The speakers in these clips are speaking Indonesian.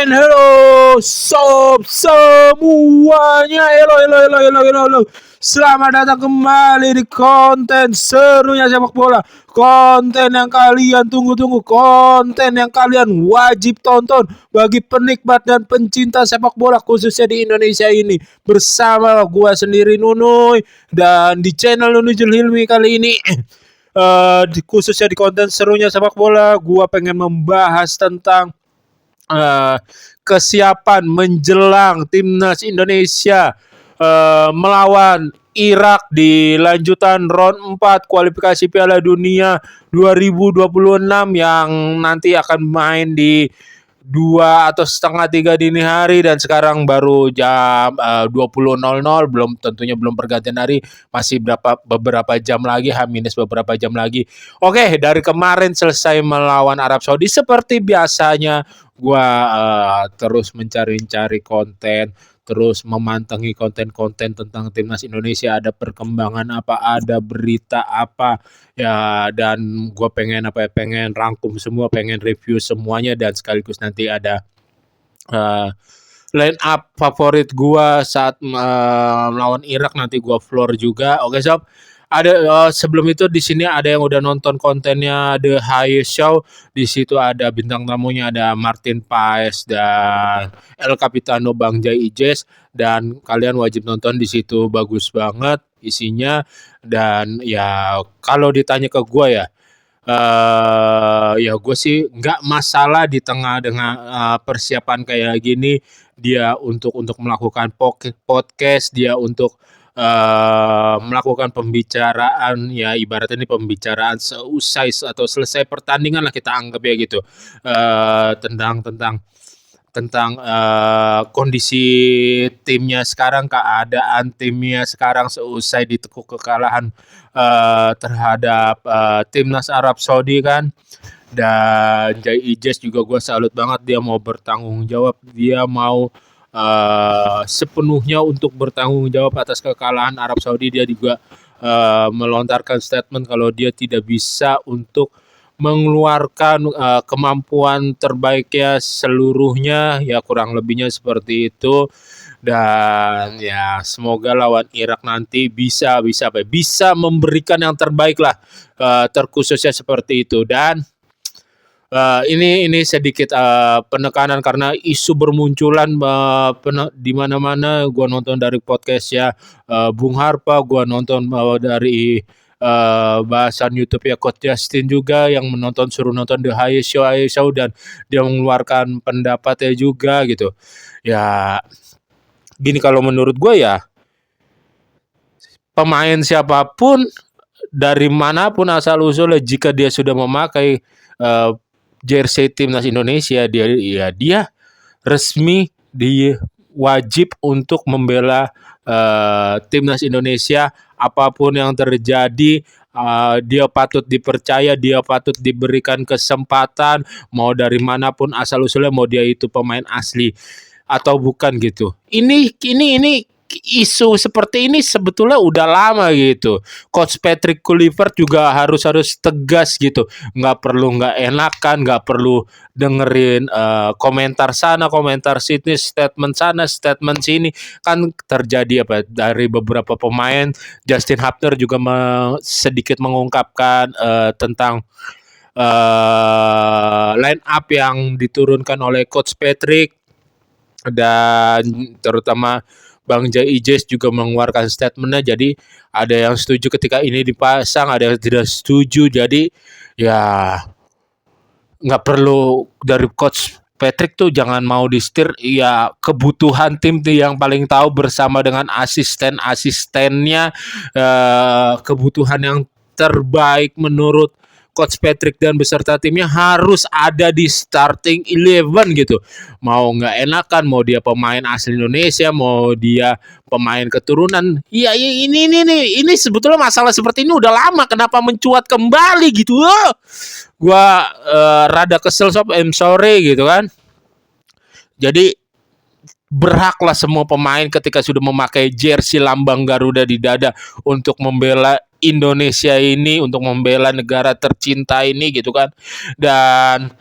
And hello sob semuanya. Hello. Selamat datang kembali di konten serunya sepak bola. Konten yang kalian tunggu-tunggu, konten yang kalian wajib tonton bagi penikmat dan pencinta sepak bola khususnya di Indonesia ini. Bersama gua sendiri Nunuy, dan di channel Nunuy Julhilmi kali ini khususnya di konten serunya sepak bola, gua pengen membahas tentang kesiapan menjelang timnas Indonesia melawan Irak di lanjutan round 4 kualifikasi Piala Dunia 2026 yang nanti akan main di 2 atau setengah 3 dini hari, dan sekarang baru jam 20.00, tentunya belum pergantian hari, masih beberapa jam lagi, beberapa jam lagi. Oke, dari kemarin selesai melawan Arab Saudi, seperti biasanya gua terus mencari konten, terus memantengi konten-konten tentang timnas Indonesia, ada perkembangan apa, ada berita apa ya, dan gue pengen rangkum semua, pengen review semuanya, dan sekaligus nanti ada line up favorit gue saat melawan Irak, nanti gue floor juga. Oke sob, ada sebelum itu di sini ada yang udah nonton kontennya The Highest Show. Di situ ada bintang tamunya, ada Martin Paes dan El Capitano Bang Jai Ijes, dan kalian wajib nonton di situ, bagus banget isinya. Dan ya kalau ditanya ke gue ya gue sih nggak masalah di tengah dengan persiapan kayak gini, dia untuk melakukan podcast, dia untuk melakukan pembicaraan, ya ibaratnya ini pembicaraan seusai atau selesai pertandingan lah, kita anggap ya gitu, tentang kondisi timnya sekarang, keadaan timnya sekarang seusai ditekuk kekalahan terhadap timnas Arab Saudi kan. Dan Jai Ijes juga gue salut banget, dia mau bertanggung jawab, dia mau sepenuhnya untuk bertanggung jawab atas kekalahan Arab Saudi. Dia juga melontarkan statement kalau dia tidak bisa untuk mengeluarkan kemampuan terbaiknya seluruhnya, ya kurang lebihnya seperti itu. Dan ya semoga lawan Irak nanti bisa memberikan yang terbaik lah, terkhususnya seperti itu. Dan ini sedikit penekanan karena isu bermunculan di mana-mana. Gua nonton dari podcast ya Bung Harpa, gua nonton dari bahasan YouTube ya Coach Justin juga, yang suruh nonton The Highest Show, dan dia mengeluarkan pendapatnya juga gitu. Ya gini, kalau menurut gue ya, pemain siapapun dari manapun asal usulnya, jika dia sudah memakai jersey timnas Indonesia, dia resmi, dia wajib untuk membela timnas Indonesia. Apapun yang terjadi, dia patut dipercaya, dia patut diberikan kesempatan, mau dari manapun asal usulnya, mau dia itu pemain asli atau bukan gitu. Ini isu seperti ini sebetulnya udah lama gitu. Coach Patrick Kluivert juga harus tegas gitu. Nggak perlu nggak enakan, nggak perlu dengerin komentar sana, komentar sini, statement sana, statement sini. Kan terjadi dari beberapa pemain. Justin Hapner juga sedikit mengungkapkan tentang line up yang diturunkan oleh Coach Patrick, dan terutama Bang Jai Ijes juga mengeluarkan statementnya. Jadi ada yang setuju ketika ini dipasang, ada yang tidak setuju. Jadi ya nggak perlu dari Coach Patrick tuh jangan mau disetir. Ya kebutuhan tim tuh yang paling tahu, bersama dengan asisten-asistennya, kebutuhan yang terbaik menurut Coach Patrick dan beserta timnya harus ada di starting 11 gitu. Mau nggak enakan, mau dia pemain asli Indonesia, mau dia pemain keturunan. Ya ini sebetulnya masalah seperti ini udah lama, kenapa mencuat kembali gitu. Gua rada kesel sob, I'm sorry gitu kan. Jadi berhaklah semua pemain ketika sudah memakai jersey lambang Garuda di dada untuk membela Indonesia ini, untuk membela negara tercinta ini gitu kan. Dan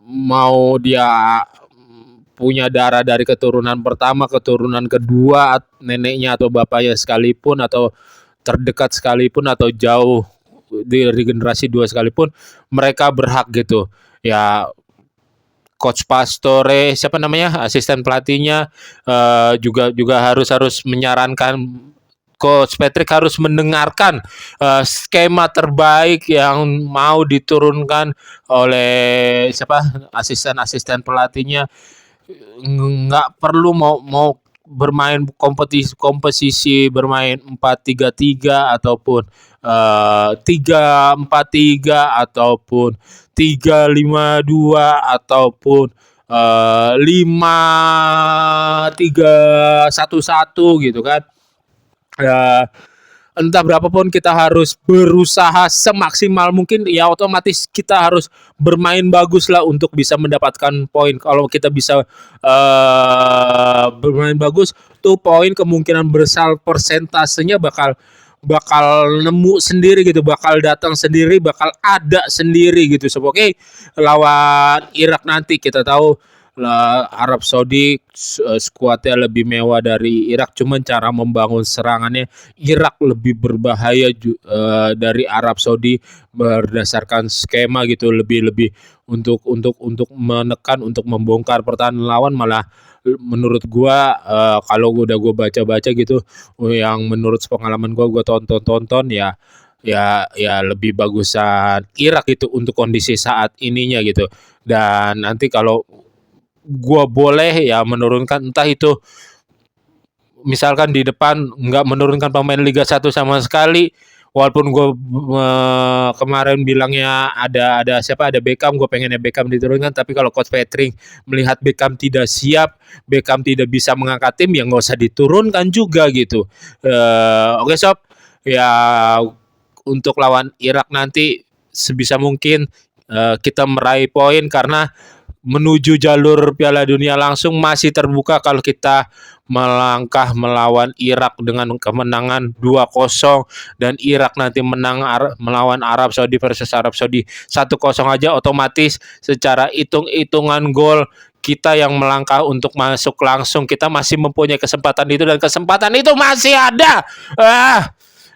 mau dia punya darah dari keturunan pertama, keturunan kedua, neneknya atau bapaknya sekalipun, atau terdekat sekalipun, atau jauh dari generasi dua sekalipun, mereka berhak gitu. Ya, Coach Pastore, siapa namanya, asisten pelatihnya, juga juga harus harus menyarankan Coach Patrick harus mendengarkan skema terbaik yang mau diturunkan oleh siapa, asisten-asisten pelatihnya. Nggak perlu mau mau bermain komposisi bermain 4-3-3 ataupun 3-4-3 ataupun 3-5-2 ataupun 5-3-1-1 gitu kan. Ya, entah berapapun kita harus berusaha semaksimal mungkin, ya otomatis kita harus bermain bagus lah untuk bisa mendapatkan poin. Kalau kita bisa bermain bagus tuh, poin kemungkinan besar persentasenya bakal bakal nemu sendiri gitu, bakal datang sendiri, bakal ada sendiri gitu. So, oke, lawan Irak nanti kita tahu lah, Arab Saudi skuadnya lebih mewah dari Irak, cuman cara membangun serangannya Irak lebih berbahaya dari Arab Saudi berdasarkan skema gitu, lebih lebih untuk menekan, untuk membongkar pertahanan lawan. Malah menurut gua, kalau udah gua baca-baca gitu, yang menurut pengalaman gua tonton ya, ya lebih bagusan Irak itu untuk kondisi saat ininya gitu. Dan nanti kalau gua boleh ya menurunkan, entah itu misalkan di depan nggak menurunkan pemain Liga 1 sama sekali, walaupun gue kemarin bilangnya ada siapa, ada Beckham, gue pengennya Beckham diturunkan, tapi kalau Coach Patrick melihat Beckham tidak siap, Beckham tidak bisa mengangkat tim, ya nggak usah diturunkan juga gitu. Oke sob, ya untuk lawan Irak nanti sebisa mungkin kita meraih poin, karena menuju jalur Piala Dunia langsung masih terbuka kalau kita melangkah melawan Irak dengan kemenangan 2-0, dan Irak nanti menang melawan Arab Saudi versus Arab Saudi 1-0 aja, otomatis secara hitung-hitungan gol kita yang melangkah untuk masuk langsung, kita masih mempunyai kesempatan itu, dan kesempatan itu masih ada.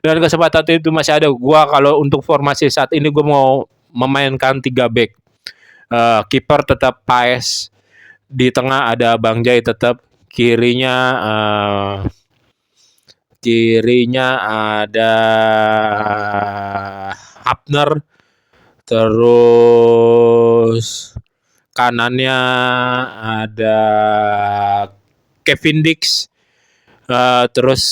Dan kesempatan itu masih ada. Gua kalau untuk formasi saat ini gue mau memainkan 3 back. Kiper tetap Paes, di tengah ada Bang Jai tetap, kirinya ada Hapner, terus kanannya ada Kevin Dix, terus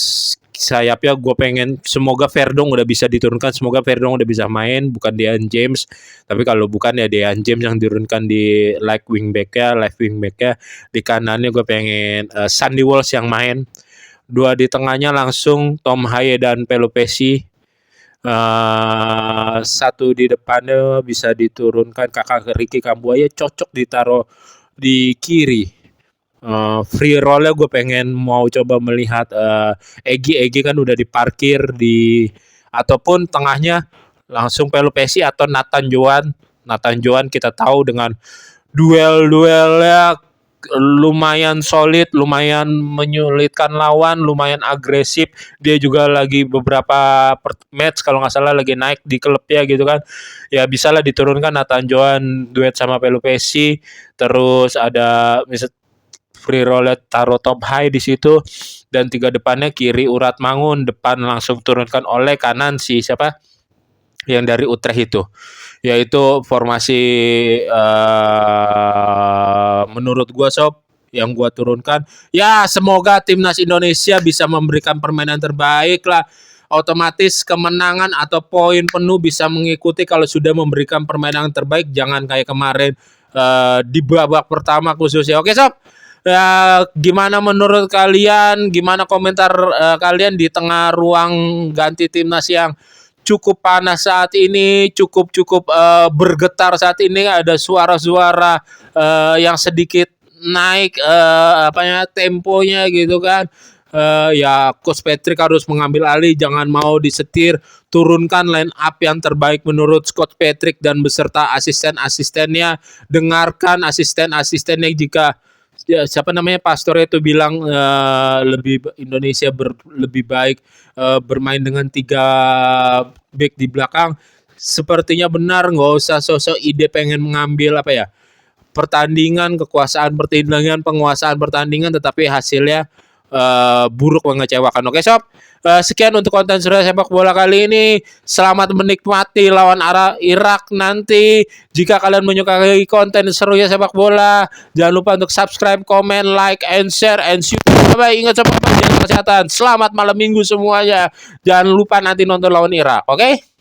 sayapnya gue pengen semoga Verdong udah bisa diturunkan, semoga Verdong udah bisa main, bukan Dean James. Tapi kalau bukan ya Dean James yang diturunkan di left wing back-nya. Di kanannya gue pengen Sandy Walsh yang main. 2 di tengahnya langsung Tom Haye dan Pelupesi. 1 di depannya bisa diturunkan kakak Ricky Kambuaya, cocok ditaruh di kiri. Free roll-nya gue pengen mau coba melihat Egy kan udah diparkir di, ataupun tengahnya langsung Pelupesi atau Nathan Joan kita tahu dengan duel-duelnya lumayan solid, lumayan menyulitkan lawan, lumayan agresif. Dia juga lagi beberapa match kalau nggak salah lagi naik di klubnya gitu kan. Ya bisalah diturunkan Nathan Joan duet sama Pelupesi. Terus ada free roll taruh top high di situ, dan 3 depannya kiri Urat Mangun, depan langsung turunkan oleh, kanan si siapa yang dari Utrecht itu. Yaitu formasi menurut gua sob yang gua turunkan. Ya semoga timnas Indonesia bisa memberikan permainan terbaik lah. Otomatis kemenangan atau poin penuh bisa mengikuti kalau sudah memberikan permainan terbaik. Jangan kayak kemarin di babak pertama khususnya. Oke sob, ya, gimana menurut kalian? Gimana komentar kalian di tengah ruang ganti timnas yang cukup panas saat ini, cukup bergetar saat ini? Ada suara-suara yang sedikit naik temponya gitu kan? Ya Coach Patrick harus mengambil alih, jangan mau disetir, turunkan line up yang terbaik menurut Coach Patrick dan beserta asisten-asistennya. Dengarkan asisten-asistennya jika ya, siapa namanya pastornya itu bilang Indonesia lebih baik bermain dengan 3 back di belakang. Sepertinya benar, nggak usah sosok ide pengen mengambil apa ya, penguasaan pertandingan, tetapi hasilnya buruk, mengecewakan. Oke sob, sekian untuk konten Surya Sepak Bola kali ini. Selamat menikmati lawan arah Irak nanti. Jika kalian menyukai konten Surya Sepak Bola, jangan lupa untuk subscribe, comment, like, and share, and see you. Bye. Ingat sobat, jaga kesehatan. Selamat malam minggu semuanya. Jangan lupa nanti nonton lawan Irak. Oke?